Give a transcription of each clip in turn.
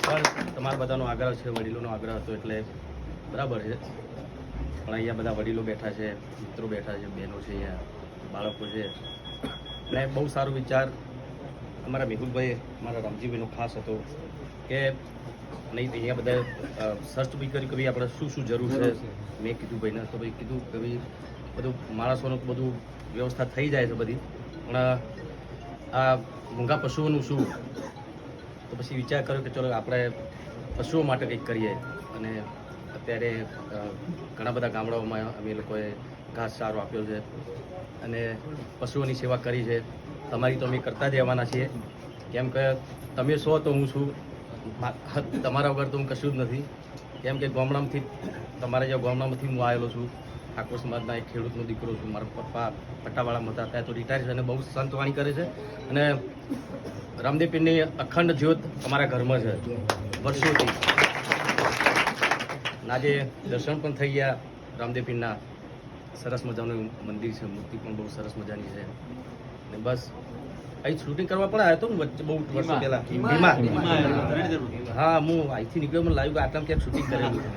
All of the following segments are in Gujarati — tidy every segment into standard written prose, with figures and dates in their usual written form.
પણ તમારા બધાનો આગ્રહ છે, વડીલોનો આગ્રહ હતો એટલે બરાબર છે. પણ અહીંયા બધા વડીલો બેઠા છે, મિત્રો બેઠા છે, બહેનો છે, અહીંયા બાળકો છે, અને બહુ સારો વિચાર અમારા મેહુલભાઈ, અમારા રામજીભાઈનો ખાસ હતો કે નહીં અહીંયા બધા સર્ચ બી કર્યું કે ભાઈ આપણે શું શું જરૂર છે. મેં કીધું ભાઈને તો ભાઈ કીધું કે ભાઈ બધું માણસોનું બધું વ્યવસ્થા થઈ જાય છે બધી, પણ આ મૂંગા પશુઓનું શું? તો પછી વિચાર કર્યો કે ચલો આપણે પશુઓ માટે કંઈક કરીએ. અને અત્યારે ઘણા બધા ગામડાઓમાં અમે લોકોએ ઘાસચારો આપ્યો છે અને પશુઓની સેવા કરી છે. તમારી તો અમે કરતા જ રહેવાના છીએ, કેમ કે તમે છો તો હું છું, તમારા વગર તો હું કશું જ નથી. કેમ કે ગામડામાંથી તમારા જે ગામડામાંથી હું આવેલો છું, ઠાકોર સમાજના એક ખેડૂતનો દીકરો છું. મારા પપ્પા પટ્ટાવાળામાં હતા, ત્યાં તો રિટાયર છે અને બહુ સંતવાણી કરે છે. અને રામદેવ પીરની અખંડ જ્યોત અમારા ઘરમાં છે વર્ષોથી. આજે દર્શન પણ થઈ ગયા રામદેવ પીરના. સરસ મજાનું મંદિર છે, મૂર્તિ પણ બહુ સરસ મજાની છે. અને બસ અહીં શૂટિંગ કરવા પણ આવ્યો હતો વચ્ચે બહુ વર્ષો પહેલા. હા, હું અહીંથી નીકળ્યો, મને લાગ્યું કે આટલા ક્યાંક શૂટિંગ કરેલું છે.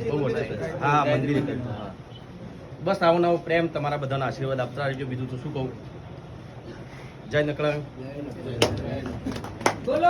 બહુ વર્ષો. હા, મંદિરે. હા, બસ આવો નવો પ્રેમ, તમારા બધાના આશીર્વાદ આપતા રહેજો. બીજું તો શું કહું. જય નકળા.